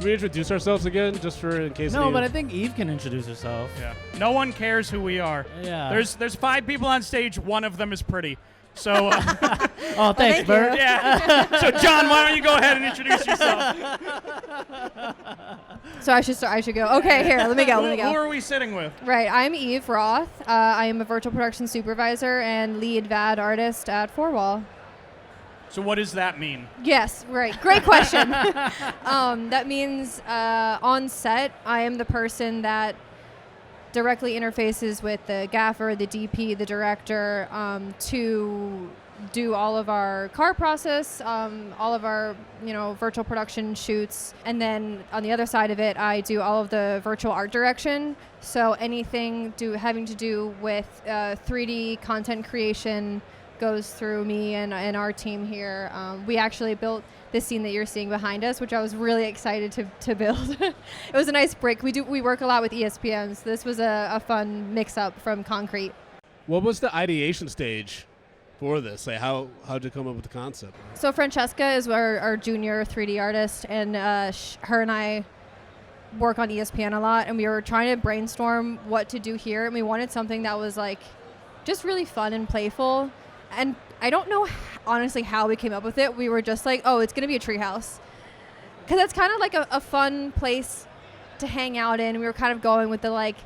we introduce ourselves again, just for in case? No, but I think Eve can introduce herself. Yeah. No one cares who we are. Yeah. There's 5 people on stage. One of them is pretty. So. Oh, thanks, Bert. Yeah. So John, why don't you go ahead and introduce yourself? So I should go. Okay, here. Let me go. Who are we sitting with? Right. I'm Eve Roth. I am a Virutal Production Supervisor and lead VAD artist at 4Wall. So what does that mean? Yes, right. Great question. That means on set, I am the person that directly interfaces with the gaffer, the DP, the director, to do all of our car process, all of our virtual production shoots, and then on the other side of it, I do all of the virtual art direction. So anything having to do with 3D content creation goes through me and our team here. We actually built this scene that you're seeing behind us, which I was really excited to build. It was a nice break. We work a lot with ESPN, so this was a fun mix-up from concrete. What was the ideation stage for this? Like, how'd you come up with the concept? So Francesca is our junior 3D artist, and her and I work on ESPN a lot, and we were trying to brainstorm what to do here, and we wanted something that was like just really fun and playful. And I don't know, honestly, how we came up with it. We were just like, oh, it's going to be a treehouse. Because that's kind of like a fun place to hang out in. We were kind of going with the, like,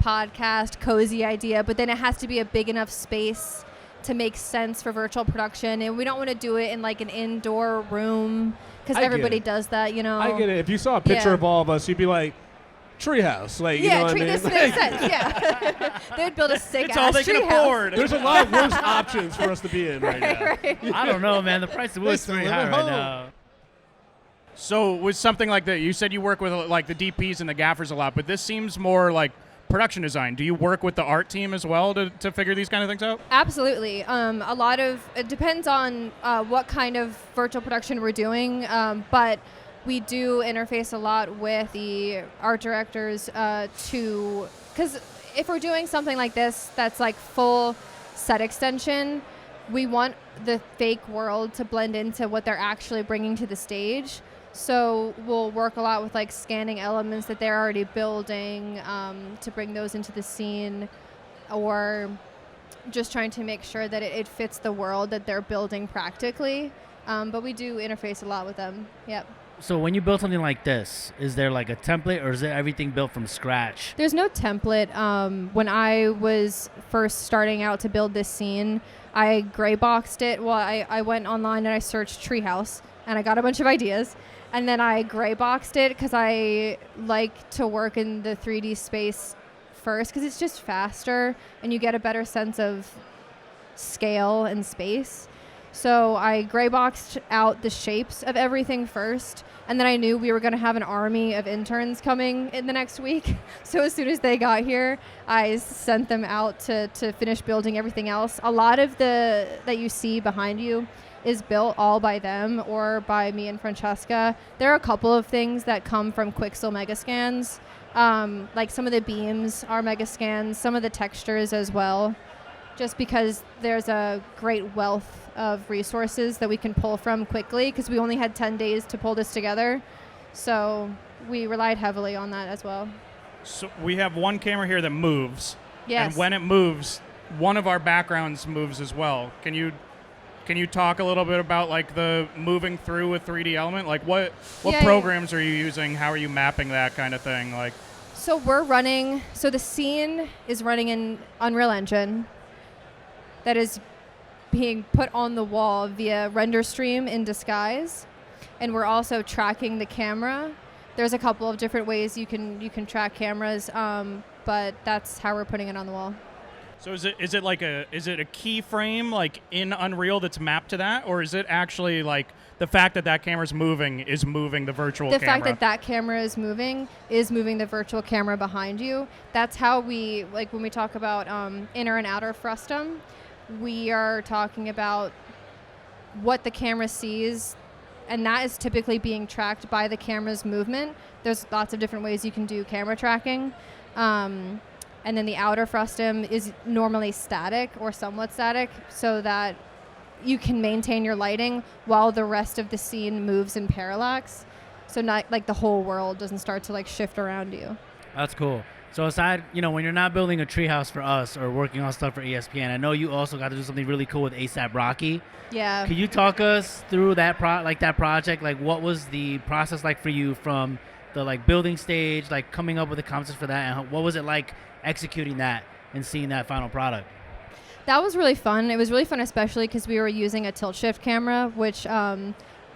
podcast, cozy idea. But then it has to be a big enough space to make sense for virtual production. And we don't want to do it in, like, an indoor room. Because everybody does that, you know. I get it. If you saw a picture of all of us, you'd be like, treehouse, like, you know what I mean? This makes sense, yeah. They'd build a sick It's all they can afford. There's a lot of worse options for us to be in right now. Right. I don't know, man. The price of wood is pretty high right now. So with something like that, you said you work with like the DPs and the gaffers a lot, but this seems more like production design. Do you work with the art team as well to figure these kind of things out? Absolutely. It depends on what kind of virtual production we're doing, but we do interface a lot with the art directors because if we're doing something like this that's like full set extension, we want the fake world to blend into what they're actually bringing to the stage. So we'll work a lot with like scanning elements that they're already building to bring those into the scene, or just trying to make sure that it fits the world that they're building practically. But we do interface a lot with them. Yep. So when you build something like this, is there like a template, or is it everything built from scratch? There's no template. When I was first starting out to build this scene, I gray boxed it. Well, I went online and I searched treehouse, and I got a bunch of ideas. And then I gray boxed it because I like to work in the 3D space first because it's just faster and you get a better sense of scale and space. So I gray boxed out the shapes of everything first, and then I knew we were going to have an army of interns coming in the next week. So as soon as they got here, I sent them out to finish building everything else. A lot of that you see behind you is built all by them or by me and Francesca. There are a couple of things that come from Quixel Megascans. Like some of the beams are Megascans, some of the textures as well, just because there's a great wealth of resources that we can pull from quickly because we only had 10 days to pull this together. So we relied heavily on that as well. So we have one camera here that moves. Yes. And when it moves, one of our backgrounds moves as well. Can you talk a little bit about like the moving through a 3D element? Like what programs are you using? How are you mapping that kind of thing? Like, so the scene is running in Unreal Engine that is being put on the wall via render stream in Disguise, and we're also tracking the camera. There's a couple of different ways you can track cameras, but that's how we're putting it on the wall. so is it a keyframe like in Unreal that's mapped to that, or is it actually like the fact that camera's moving is moving the virtual camera? The fact that camera is moving the virtual camera behind you. That's how we, like when we talk about inner and outer frustum, we are talking about what the camera sees, and that is typically being tracked by the camera's movement. There's lots of different ways you can do camera tracking. And then the outer frustum is normally static or somewhat static so that you can maintain your lighting while the rest of the scene moves in parallax. so not like the whole world doesn't start to like shift around you. That's cool. So aside, when you're not building a treehouse for us or working on stuff for ESPN, I know you also got to do something really cool with ASAP Rocky. Yeah. Can you talk us through that project? Like, what was the process like for you from the like building stage, like coming up with the concepts for that, and what was it like executing that and seeing that final product? That was really fun. It was really fun, especially because we were using a tilt shift camera, which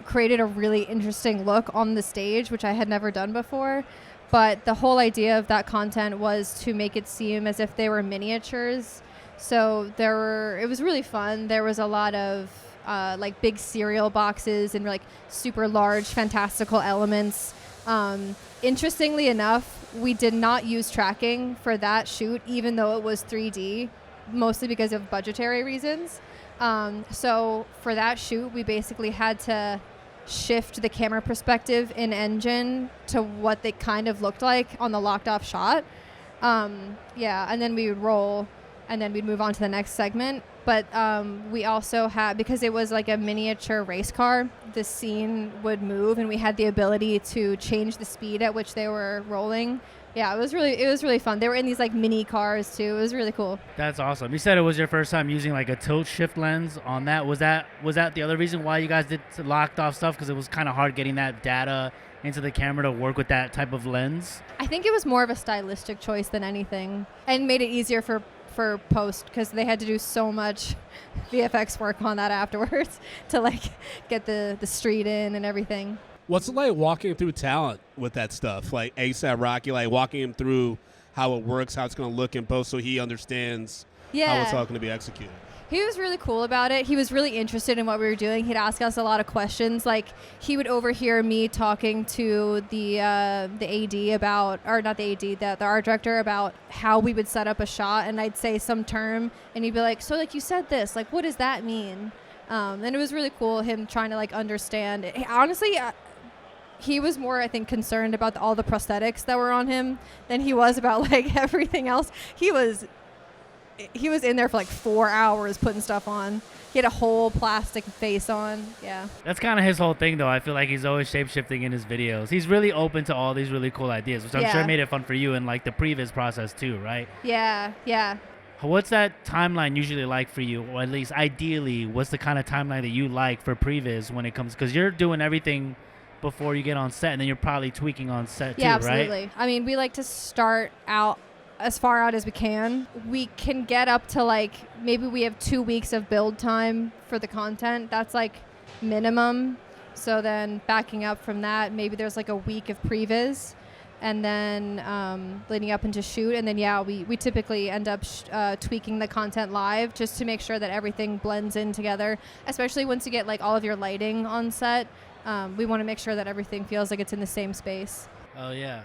created a really interesting look on the stage, which I had never done before. But the whole idea of that content was to make it seem as if they were miniatures. So it was really fun. There was a lot of like big cereal boxes and like super large fantastical elements. Interestingly enough, we did not use tracking for that shoot, even though it was 3D, mostly because of budgetary reasons. So for that shoot, we basically had to shift the camera perspective in engine to what they kind of looked like on the locked off shot. And then we would roll and then we'd move on to the next segment. But we also had, because it was like a miniature race car, the scene would move and we had the ability to change the speed at which they were rolling. Yeah, it was really fun. They were in these like mini cars too. It was really cool. That's awesome. You said it was your first time using like a tilt shift lens on that. Was that the other reason why you guys did locked off stuff? Because it was kind of hard getting that data into the camera to work with that type of lens? I think it was more of a stylistic choice than anything, and made it easier for post because they had to do so much VFX work on that afterwards to like get the street in and everything. What's it like walking through talent with that stuff? Like ASAP Rocky, like walking him through how it works, how it's going to look in post so he understands how it's all going to be executed. He was really cool about it. He was really interested in what we were doing. He'd ask us a lot of questions. Like he would overhear me talking to the AD about, or not the AD, the art director about how we would set up a shot, and I'd say some term, and he'd be like, "So like you said this, like what does that mean?" And it was really cool him trying to like understand. Honestly, he was more, I think, concerned about all the prosthetics that were on him than he was about like everything else. He was in there for like 4 hours putting stuff on. He had a whole plastic face on. Yeah. That's kind of his whole thing, though. I feel like he's always shape-shifting in his videos. He's really open to all these really cool ideas, which I'm sure made it fun for you in like the previs process too, right? Yeah. What's that timeline usually like for you? Or at least ideally, what's the kind of timeline that you like for previs when it comes, because you're doing everything before you get on set, and then you're probably tweaking on set too, right? Yeah, absolutely. I mean, we like to start out as far out as we can. We can get up to like, maybe we have 2 weeks of build time for the content. That's like minimum. So then backing up from that, maybe there's like a week of previs, and then leading up into shoot. And then, we typically end up tweaking the content live just to make sure that everything blends in together, especially once you get like all of your lighting on set. We want to make sure that everything feels like it's in the same space. Oh, yeah.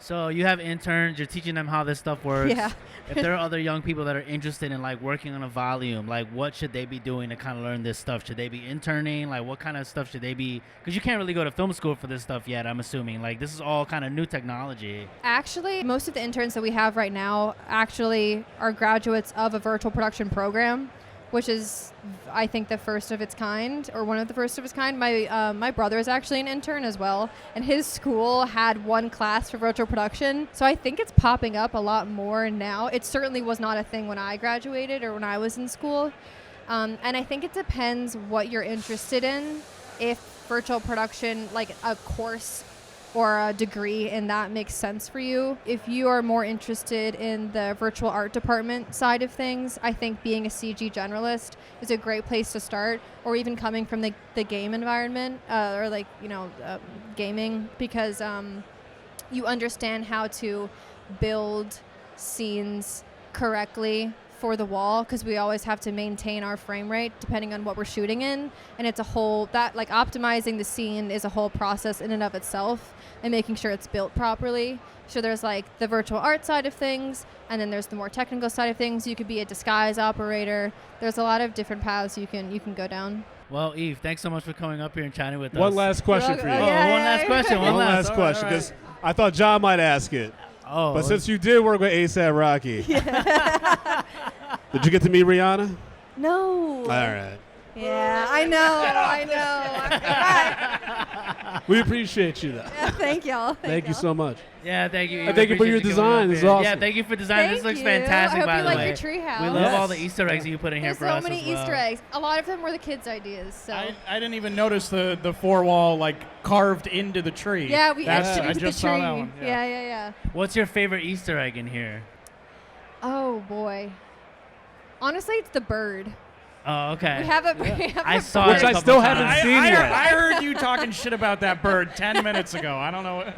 So you have interns, you're teaching them how this stuff works. Yeah. If there are other young people that are interested in like working on a volume, like what should they be doing to kind of learn this stuff? Should they be interning? Like what kind of stuff should they be? Because you can't really go to film school for this stuff yet, I'm assuming. Like this is all kind of new technology. Actually, most of the interns that we have right now actually are graduates of a virtual production program, which is, I think, the first of its kind, or one of the first of its kind. My brother is actually an intern as well, and his school had one class for virtual production, so I think it's popping up a lot more now. It certainly was not a thing when I graduated or when I was in school, and I think it depends what you're interested in. If virtual production, like a course or a degree in that, makes sense for you. If you are more interested in the virtual art department side of things, I think being a CG generalist is a great place to start, or even coming from the game environment, or like, gaming, because you understand how to build scenes correctly for the wall, because we always have to maintain our frame rate depending on what we're shooting in, and it's a whole, that like optimizing the scene is a whole process in and of itself, and making sure it's built properly. So there's like the virtual art side of things, and then there's the more technical side of things. You could be a disguise operator. There's a lot of different paths you can go down. Well, Eve, thanks so much for coming up here and chatting with us. One last question for you. One last question. One last question, because I thought John might ask it. Oh, but since you did work with ASAP Rocky, did you get to meet Rihanna? No. All right. Yeah, I know. We appreciate you, though. Yeah, thank y'all. Thank you so much. Yeah, thank you. And thank you for your design. This is awesome. Yeah, thank you for designing. This looks fantastic, by the way. I hope you like your treehouse. We love all the Easter eggs that you put in here for us. There's so many Easter eggs. A lot of them were the kids' ideas. So I didn't even notice the 4-wall like carved into the tree. Yeah, we etched it I into just the tree. saw that one. Yeah. What's your favorite Easter egg in here? Oh boy. Honestly, it's the bird. Oh, okay. We have a I saw it. Which I still haven't seen yet. I heard you talking shit about that bird 10 minutes ago. I don't know.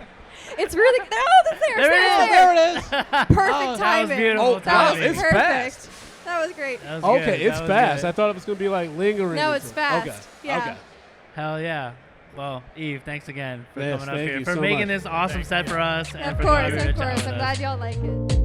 It's really that's there. There it is. Perfect timing. That was beautiful That was timing. It's perfect. fast. That was great. That was Okay, good. it's That was fast. good. I thought it was going to be like lingering. No, it's fast. Okay. Yeah. Okay. Hell yeah. Well, Eve, thanks again for Yes, coming up thank here, you for so making much. this awesome set for us. And Of for course, coming here of to chat course. with I'm us. glad y'all like it.